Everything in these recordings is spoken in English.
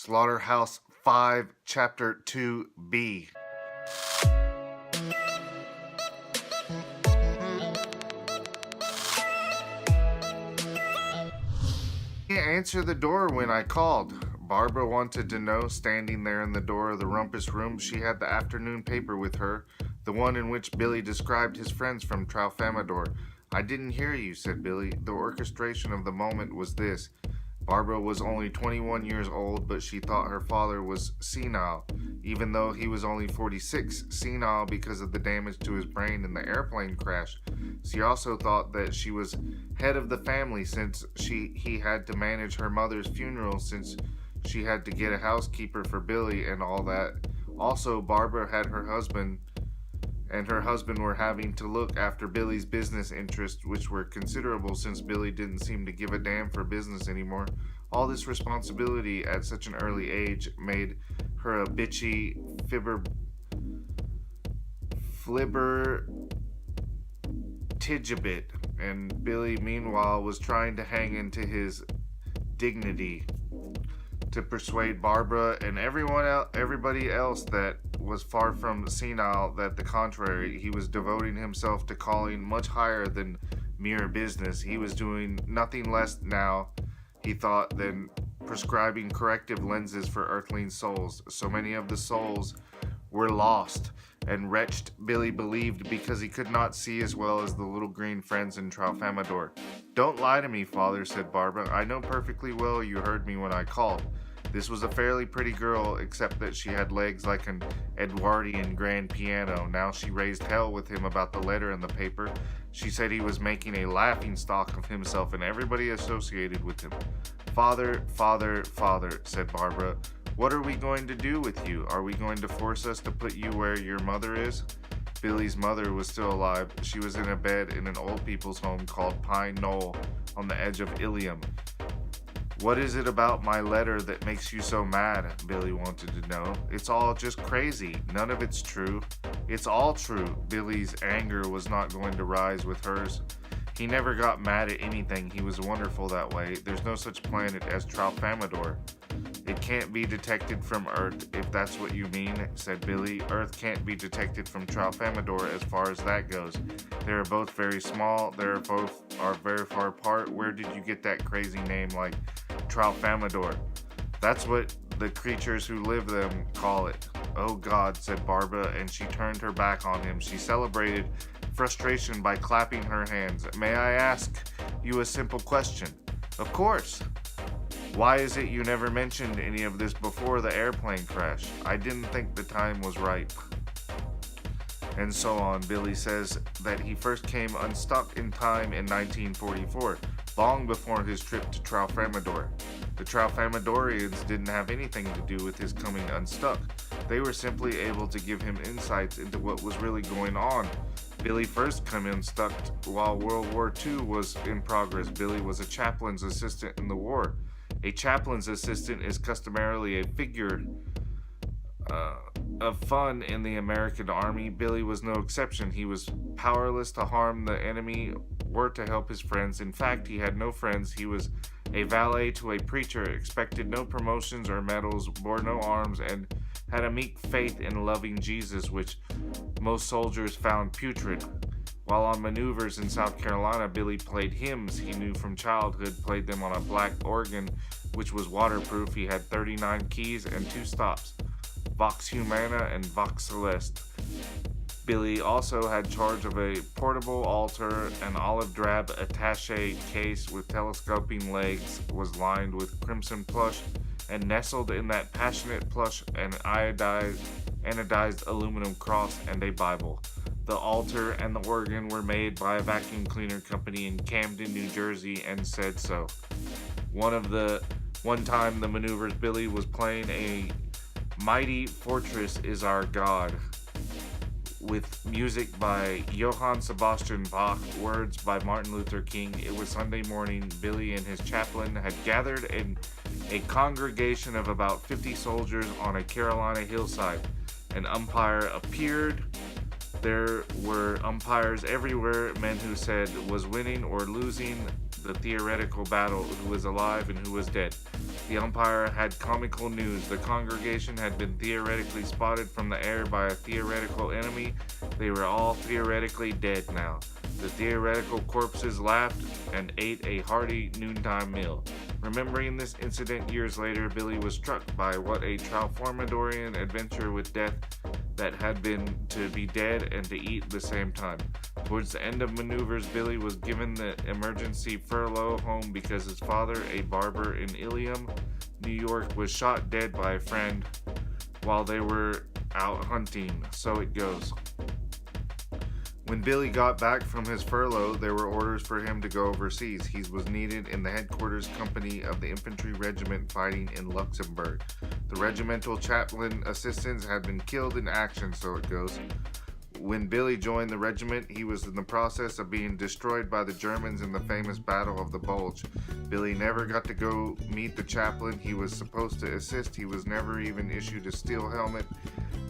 SlaughterHouse 5, Chapter 2B. He answered the door when I called. Barbara wanted to know, standing there in the door of the rumpus room. She had the afternoon paper with her, the one in which Billy described his friends from Tralfamadore. I didn't hear you, said Billy. The orchestration of the moment was this. Barbara was only 21 years old, but she thought her father was senile, even though he was only 46, senile because of the damage to his brain in the airplane crash. She also thought that she was head of the family since he had to manage her mother's funeral, since she had to get a housekeeper for Billy and all that. Also, Barbara had her husband were having to look after Billy's business interests, which were considerable since Billy didn't seem to give a damn for business anymore. All this responsibility at such an early age made her a bitchy flibber tidgibit, and Billy meanwhile was trying to hang into his dignity to persuade Barbara and everybody else that was far from senile that the contrary. He was devoting himself to calling much higher than mere business. He was doing nothing less now, he thought, than prescribing corrective lenses for earthling souls. So many of the souls were lost and wretched, Billy believed, because he could not see as well as the little green friends in Tralfamadore. Don't lie to me, Father, said Barbara. I know perfectly well you heard me when I called. This was a fairly pretty girl, except that she had legs like an Edwardian grand piano. Now she raised hell with him about the letter in the paper. She said he was making a laughing stock of himself and everybody associated with him. Father, father, father, said Barbara. What are we going to do with you? Are we going to force us to put you where your mother is? Billy's mother was still alive. She was in a bed in an old people's home called Pine Knoll on the edge of Ilium. What is it about my letter that makes you so mad? Billy wanted to know. It's all just crazy. None of it's true. It's all true. Billy's anger was not going to rise with hers. He never got mad at anything. He was wonderful that way. There's no such planet as Tralfamadore. It can't be detected from Earth, if that's what you mean, said Billy. Earth can't be detected from Tralfamadore as far as that goes. They are both very small. They are both very far apart. Where did you get that crazy name like Tralfamadore? That's what the creatures who live them call it. Oh God, said Barbara, and she turned her back on him. She celebrated frustration by clapping her hands. May I ask you a simple question? Of course. Why is it you never mentioned any of this before the airplane crash? I didn't think the time was right. And so on. Billy says that he first came unstuck in time in 1944, long before his trip to Tralfamadore. The Tralfamadorians didn't have anything to do with his coming unstuck. They were simply able to give him insights into what was really going on. Billy first came unstuck while World War II was in progress. Billy was a chaplain's assistant in the war. A chaplain's assistant is customarily a figure of fun in the American Army. Billy was no exception. He was powerless to harm the enemy or to help his friends. In fact, he had no friends. He was a valet to a preacher, expected no promotions or medals, bore no arms, and had a meek faith in loving Jesus, which most soldiers found putrid. While on maneuvers in South Carolina, Billy played hymns he knew from childhood, played them on a black organ, which was waterproof. He had 39 keys and 2 stops, Vox Humana and Vox Celeste. Billy also had charge of a portable altar. An olive drab attaché case with telescoping legs was lined with crimson plush, and nestled in that passionate plush an anodized aluminum cross and a Bible. The altar and the organ were made by a vacuum cleaner company in Camden, New Jersey, and said so. One time the maneuvers, Billy was playing a Mighty Fortress is Our God, with music by Johann Sebastian Bach, words by Martin Luther King. It was Sunday morning. Billy and his chaplain had gathered in a congregation of about 50 soldiers on a Carolina hillside. An umpire appeared. There were umpires everywhere, men who said was winning or losing the theoretical battle, who was alive and who was dead. The umpire had comical news. The congregation had been theoretically spotted from the air by a theoretical enemy. They were all theoretically dead now. The theoretical corpses laughed and ate a hearty noontime meal. Remembering this incident years later, Billy was struck by what a Transformadorian adventure with death that had been to be dead and to eat at the same time. Towards the end of maneuvers, Billy was given the emergency furlough home because his father, a barber in Ilium, New York, was shot dead by a friend while they were out hunting. So it goes. When Billy got back from his furlough, there were orders for him to go overseas. He was needed in the headquarters company of the infantry regiment fighting in Luxembourg. The regimental chaplain assistants had been killed in action, so it goes. When Billy joined the regiment, he was in the process of being destroyed by the Germans in the famous Battle of the Bulge. Billy never got to go meet the chaplain he was supposed to assist. He was never even issued a steel helmet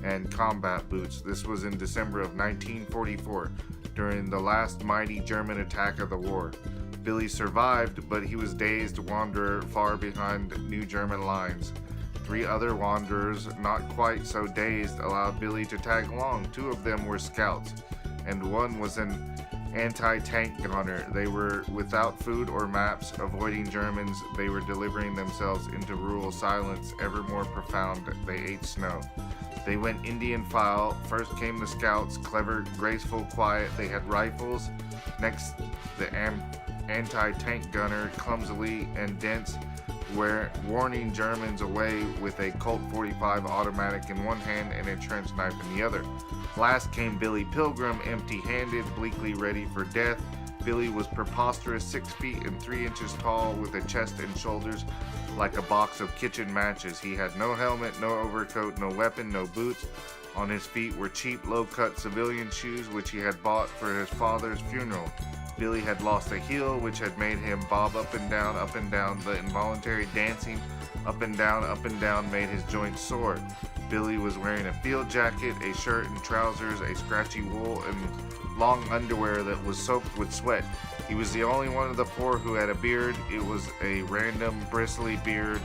and combat boots. This was in December of 1944, during the last mighty German attack of the war. Billy survived, but he was dazed wanderer far behind new German lines. 3 other wanderers, not quite so dazed, allowed Billy to tag along. 2 of them were scouts, and 1 was an anti-tank gunner. They were without food or maps, avoiding Germans. They were delivering themselves into rural silence, ever more profound. They ate snow. They went Indian file. First came the scouts, clever, graceful, quiet. They had rifles. Next, the anti-tank gunner, clumsily and dense, warning Germans away with a Colt 45 automatic in one hand and a trench knife in the other. Last came Billy Pilgrim, empty-handed, bleakly ready for death. Billy was preposterous, 6 feet and 3 inches tall, with a chest and shoulders like a box of kitchen matches. He had no helmet, no overcoat, no weapon, no boots. On his feet were cheap, low-cut civilian shoes which he had bought for his father's funeral. Billy had lost a heel which had made him bob up and down, up and down. The involuntary dancing up and down made his joints sore. Billy was wearing a field jacket, a shirt and trousers, a scratchy wool, and long underwear that was soaked with sweat. He was the only one of the 4 who had a beard. It was a random bristly beard,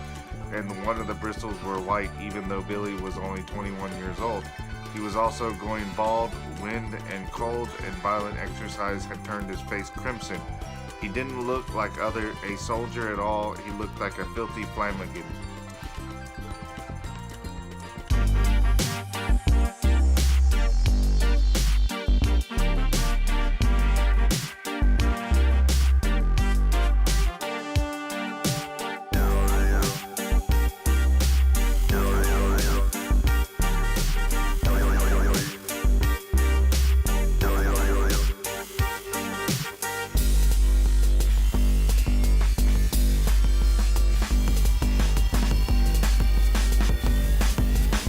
and one of the bristles were white, even though Billy was only 21 years old. He was also going bald. Wind and cold and violent exercise had turned his face crimson. He didn't look like a soldier at all. He looked like a filthy flamagan.